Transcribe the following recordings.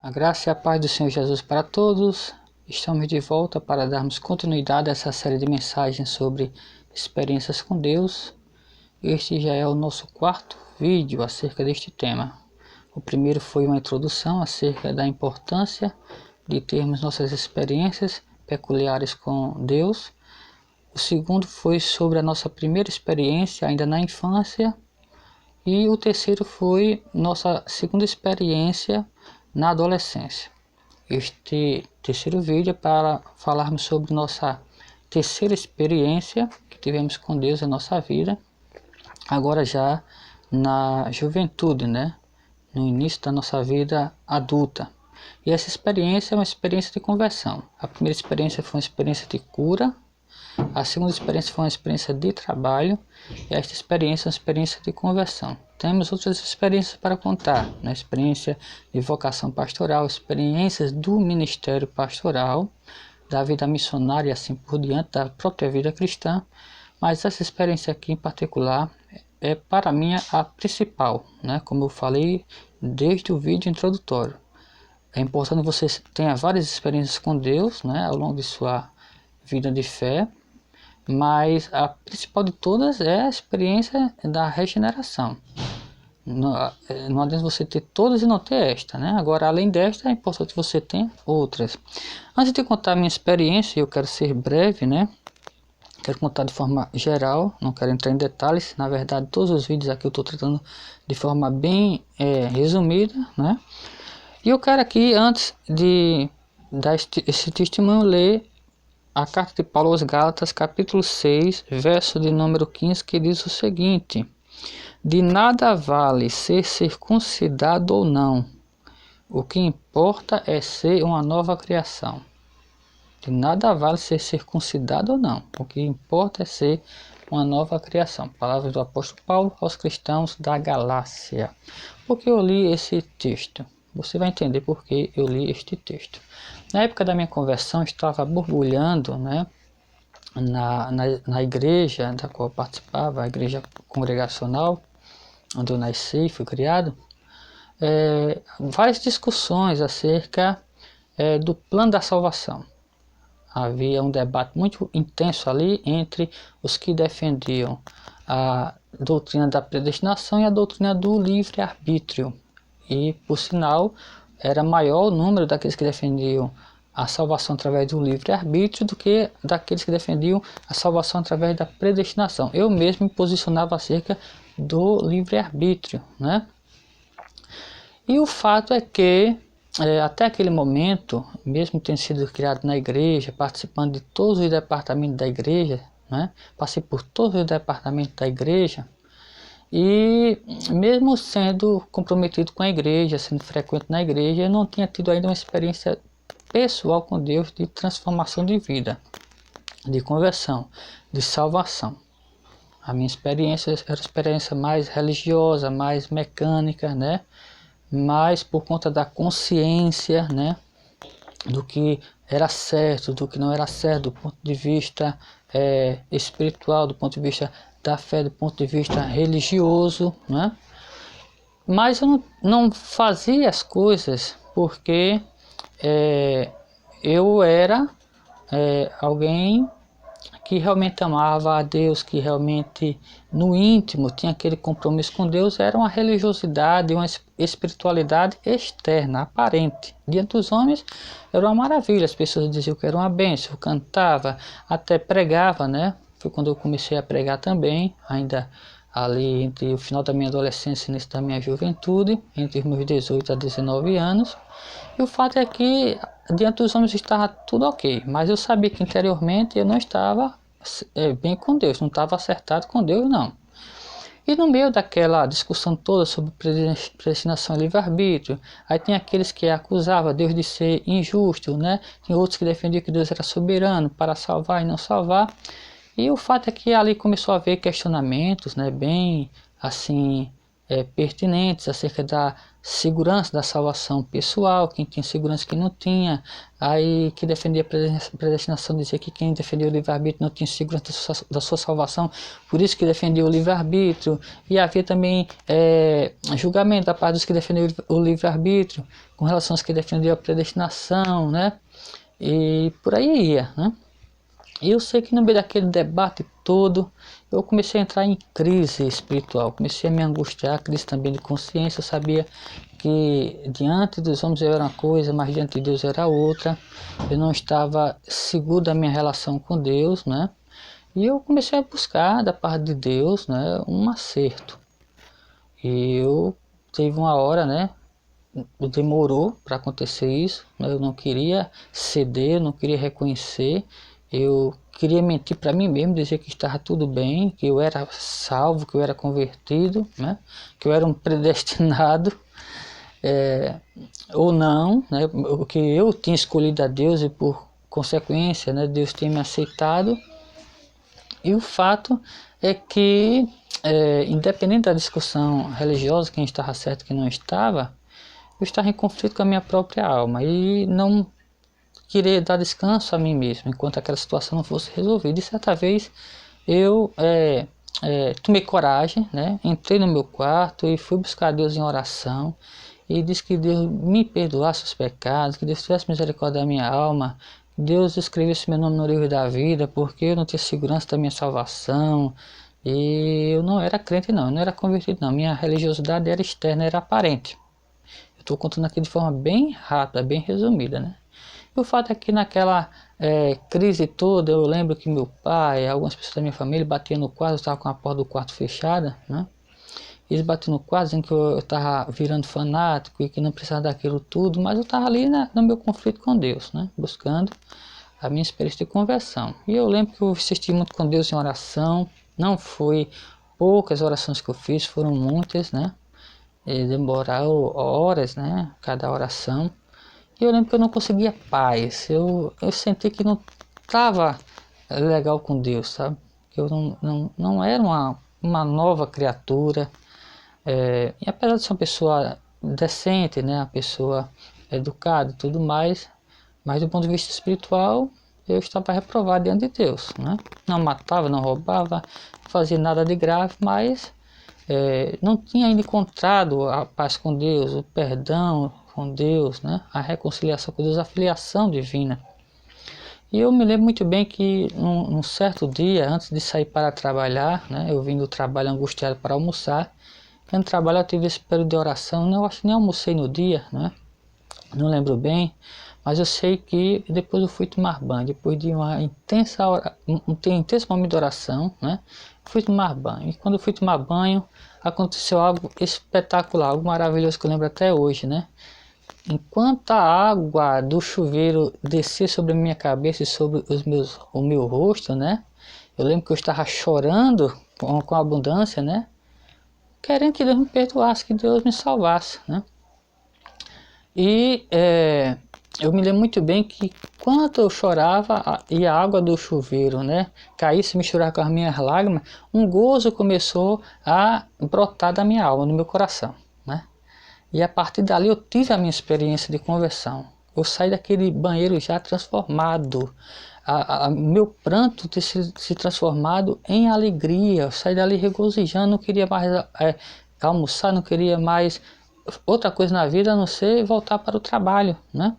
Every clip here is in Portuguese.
A graça e a paz do Senhor Jesus para todos. Estamos de volta para darmos continuidade a essa série de mensagens sobre experiências com Deus. Este já é o nosso quarto vídeo acerca deste tema. O primeiro foi uma introdução acerca da importância de termos nossas experiências peculiares com Deus. O segundo foi sobre a nossa primeira experiência ainda na infância. E o terceiro foi nossa segunda experiência na adolescência. Este terceiro vídeo é para falarmos sobre nossa terceira experiência que tivemos com Deus na nossa vida, agora já na juventude, né? No início da nossa vida adulta. E essa experiência é uma experiência de conversão. A primeira experiência foi uma experiência de cura. A segunda experiência foi uma experiência de trabalho e esta experiência é uma experiência de conversão. Temos outras experiências para contar, né? Experiência de vocação pastoral, experiências do ministério pastoral, da vida missionária e assim por diante, da própria vida cristã, mas essa experiência aqui em particular é para mim a principal, né? Como eu falei desde o vídeo introdutório. É importante que você tenha várias experiências com Deus, né? Ao longo de sua vida de fé, mas a principal de todas é a experiência da regeneração. Não adianta você ter todas e não ter esta, né? Agora, além desta, é importante que você tenha outras. Antes de contar a minha experiência, eu quero ser breve, né? Quero contar de forma geral, não quero entrar em detalhes. Na verdade, todos os vídeos aqui eu estou tratando de forma bem resumida, né? E eu quero aqui, antes de dar esse testemunho, ler a carta de Paulo aos Gálatas, capítulo 6, verso de número 15, que diz o seguinte: de nada vale ser circuncidado ou não, o que importa é ser uma nova criação. De nada vale ser circuncidado ou não, o que importa é ser uma nova criação. Palavras do apóstolo Paulo aos cristãos da Galácia. Por que eu li esse texto? Você vai entender por que eu li este texto. Na época da minha conversão, estava borbulhando, né, na igreja da qual eu participava, a igreja congregacional, onde eu nasci e fui criado, várias discussões acerca do plano da salvação. Havia um debate muito intenso ali entre os que defendiam a doutrina da predestinação e a doutrina do livre-arbítrio. E, por sinal, era maior o número daqueles que defendiam a salvação através do livre-arbítrio do que daqueles que defendiam a salvação através da predestinação. Eu mesmo me posicionava acerca do livre-arbítrio, né? E o fato é que, até aquele momento, mesmo tendo sido criado na igreja, participando de todos os departamentos da igreja, né? Passei por todos os departamentos da igreja, e mesmo sendo comprometido com a igreja, sendo frequente na igreja, eu não tinha tido ainda uma experiência pessoal com Deus de transformação de vida, de conversão, de salvação. A minha experiência era uma experiência mais religiosa, mais mecânica, né? Mais por conta da consciência, né? Do que era certo, do que não era certo, do ponto de vista espiritual, do ponto de vista da fé, do ponto de vista religioso, né? Mas eu não fazia as coisas porque eu era alguém que realmente amava a Deus, que realmente no íntimo tinha aquele compromisso com Deus. Era uma religiosidade, uma espiritualidade externa, aparente. Diante dos homens era uma maravilha, as pessoas diziam que era uma bênção, eu cantava, até pregava, né? Foi quando eu comecei a pregar também, ainda ali entre o final da minha adolescência e início da minha juventude, entre os meus 18 a 19 anos. E o fato é que diante dos homens estava tudo ok, mas eu sabia que interiormente eu não estava bem com Deus, não estava acertado com Deus, não. E no meio daquela discussão toda sobre predestinação e livre-arbítrio, aí tem aqueles que acusavam Deus de ser injusto, né? Tem outros que defendiam que Deus era soberano para salvar e não salvar. E o fato é que ali começou a haver questionamentos, né? Bem assim, pertinentes acerca da segurança da salvação pessoal, quem tinha segurança e quem não tinha. Aí que defendia a predestinação dizia que quem defendia o livre-arbítrio não tinha segurança da sua salvação, por isso que defendia o livre-arbítrio. E havia também julgamento da parte dos que defendiam o livre-arbítrio com relação aos que defendiam a predestinação, né? E por aí ia, né? E eu sei que no meio daquele debate todo, eu comecei a entrar em crise espiritual, comecei a me angustiar, crise também de consciência. Eu sabia que diante dos homens eu era uma coisa, mas diante de Deus era outra. Eu não estava seguro da minha relação com Deus, né? E eu comecei a buscar da parte de Deus, né, um acerto. E eu teve uma hora, né, demorou para acontecer isso, né? Eu não queria ceder, eu não queria reconhecer, eu queria mentir para mim mesmo, dizer que estava tudo bem, que eu era salvo, que eu era convertido, né? Que eu era um predestinado, ou não, né? Que eu tinha escolhido a Deus e por consequência, né, Deus tinha me aceitado. E o fato é que, independente da discussão religiosa, quem estava certo e quem não estava, eu estava em conflito com a minha própria alma e não querer dar descanso a mim mesmo enquanto aquela situação não fosse resolvida. E certa vez eu tomei coragem, né? Entrei no meu quarto e fui buscar Deus em oração e disse que Deus me perdoasse os pecados, que Deus tivesse misericórdia da minha alma, que Deus escrevesse meu nome no livro da vida, porque eu não tinha segurança da minha salvação. E eu não era crente não, eu não era convertido não, minha religiosidade era externa, era aparente. Estou contando aqui de forma bem rápida, bem resumida, né? E o fato é que naquela crise toda, eu lembro que meu pai, algumas pessoas da minha família batiam no quarto, eu estava com a porta do quarto fechada, né? Eles batiam no quarto dizendo que eu estava virando fanático e que não precisava daquilo tudo, mas eu estava ali no meu conflito com Deus, né? Buscando a minha experiência de conversão. E eu lembro que eu assisti muito com Deus em oração, não foi poucas orações que eu fiz, foram muitas, né? Demorou horas, né, cada oração. E eu lembro que eu não conseguia paz, eu senti que não estava legal com Deus, sabe? Que eu não era uma nova criatura, e apesar de ser uma pessoa decente, né, uma pessoa educada e tudo mais, mas do ponto de vista espiritual, eu estava reprovado diante de Deus, né? Não matava, não roubava, não fazia nada de grave, mas não tinha ainda encontrado a paz com Deus, o perdão com Deus, né? A reconciliação com Deus, a filiação divina. E eu me lembro muito bem que num certo dia, antes de sair para trabalhar, né? Eu vim do trabalho angustiado para almoçar. No trabalho eu tive esse período de oração, eu acho que nem almocei no dia, né? Não lembro bem, mas eu sei que depois eu fui tomar banho, depois de uma intenso momento de oração, né? Fui tomar banho, e quando eu fui tomar banho, aconteceu algo espetacular, algo maravilhoso que eu lembro até hoje, né? Enquanto a água do chuveiro descia sobre a minha cabeça e sobre o meu rosto, né? Eu lembro que eu estava chorando com abundância, né? Querendo que Deus me perdoasse, que Deus me salvasse, né? E eu me lembro muito bem que quando eu chorava e a água do chuveiro, né, caísse, misturar com as minhas lágrimas, um gozo começou a brotar da minha alma, no meu coração, né? E a partir dali eu tive a minha experiência de conversão. Eu saí daquele banheiro já transformado, meu pranto ter se transformado em alegria. Eu saí dali regozijando, não queria mais almoçar, não queria mais outra coisa na vida a não ser voltar para o trabalho, né?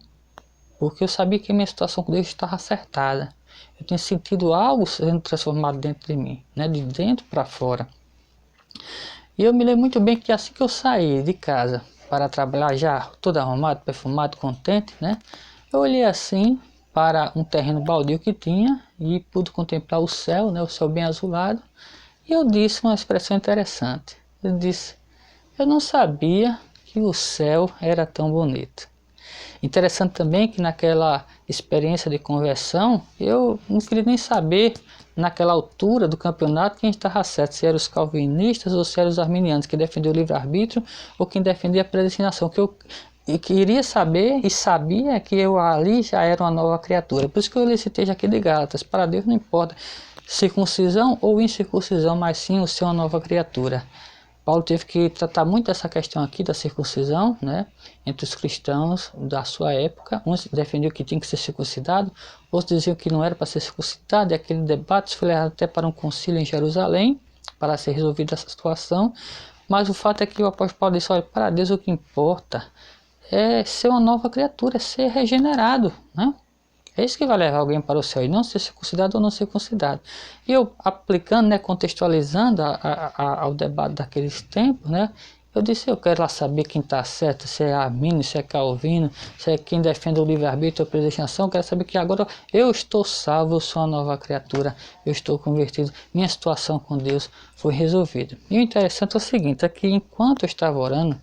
Porque eu sabia que a minha situação com Deus estava acertada. Eu tinha sentido algo sendo transformado dentro de mim, né? De dentro para fora. E eu me lembro muito bem que assim que eu saí de casa para trabalhar, já todo arrumado, perfumado, contente, né? Eu olhei assim para um terreno baldio que tinha e pude contemplar o céu, né? O céu bem azulado. E eu disse uma expressão interessante. Eu disse: eu não sabia que o céu era tão bonito. Interessante também que naquela experiência de conversão, eu não queria nem saber, naquela altura do campeonato, quem estava certo, se eram os calvinistas ou se eram os arminianos, que defendiam o livre-arbítrio ou quem defendia a predestinação. Que eu queria saber e sabia que eu ali já era uma nova criatura. Por isso que eu li esse texto aqui de Gálatas: para Deus não importa circuncisão ou incircuncisão, mas sim o ser uma nova criatura. Paulo teve que tratar muito dessa questão aqui da circuncisão, né, entre os cristãos da sua época. Uns defendiam que tinha que ser circuncidado, outros diziam que não era para ser circuncidado, e aquele debate foi levado até para um concílio em Jerusalém, para ser resolvida essa situação. Mas o fato é que o apóstolo Paulo disse, olha, para Deus o que importa é ser uma nova criatura, é ser regenerado, né? É isso que vai levar alguém para o céu, e não ser circuncidado ou não ser circuncidado. E eu aplicando, né, contextualizando ao debate daqueles tempos, né, eu disse, eu quero lá saber quem está certo, se é Armínio, se é Calvino, se é quem defende o livre-arbítrio ou a predestinação. Eu quero saber que agora eu estou salvo, eu sou uma nova criatura, eu estou convertido, minha situação com Deus foi resolvida. E o interessante é o seguinte, é que enquanto eu estava orando,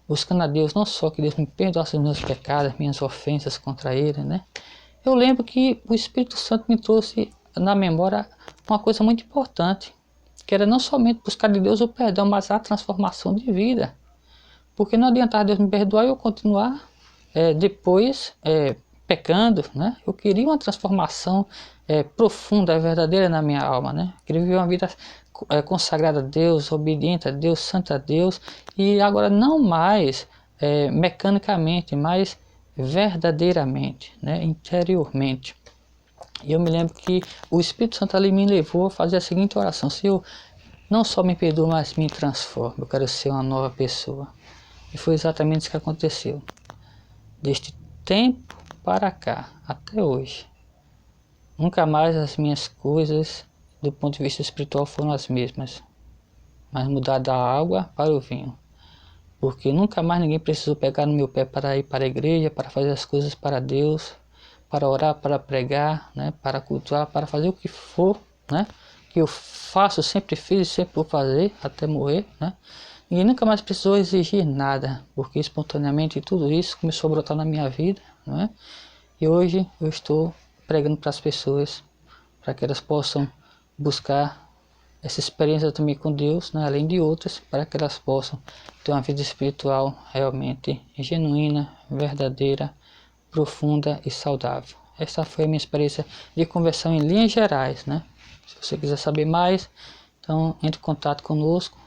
buscando a Deus, não só que Deus me perdoasse os meus pecados, minhas ofensas contra Ele, né, eu lembro que o Espírito Santo me trouxe na memória uma coisa muito importante, que era não somente buscar de Deus o perdão, mas a transformação de vida. Porque não adiantava Deus me perdoar e eu continuar depois pecando, né? Eu queria uma transformação profunda, verdadeira na minha alma, né? Eu queria viver uma vida consagrada a Deus, obediente a Deus, santa a Deus, e agora não mais mecanicamente, mas verdadeiramente, né, interiormente. E eu me lembro que o Espírito Santo ali me levou a fazer a seguinte oração: Senhor, não só me perdoa, mas me transforma, eu quero ser uma nova pessoa. E foi exatamente isso que aconteceu. Deste tempo para cá, até hoje, nunca mais as minhas coisas do ponto de vista espiritual foram as mesmas, mas mudar da água para o vinho. Porque nunca mais ninguém precisou pegar no meu pé para ir para a igreja, para fazer as coisas para Deus, para orar, para pregar, né, para cultuar, para fazer o que for, né, que eu faço, sempre fiz e sempre vou fazer, até morrer, né. Ninguém nunca mais precisou exigir nada, porque espontaneamente tudo isso começou a brotar na minha vida, não é? E hoje eu estou pregando para as pessoas, para que elas possam buscar essa experiência também com Deus, né, além de outras, para que elas possam ter uma vida espiritual realmente genuína, verdadeira, profunda e saudável. Essa foi a minha experiência de conversão em linhas gerais, né? Se você quiser saber mais, então entre em contato conosco.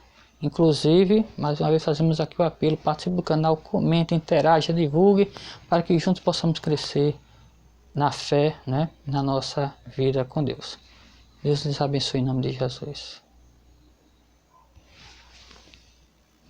Inclusive, mais uma vez fazemos aqui o apelo, participe do canal, comente, interaja, divulgue, para que juntos possamos crescer na fé, né, na nossa vida com Deus. Deus nos abençoe em nome de Jesus.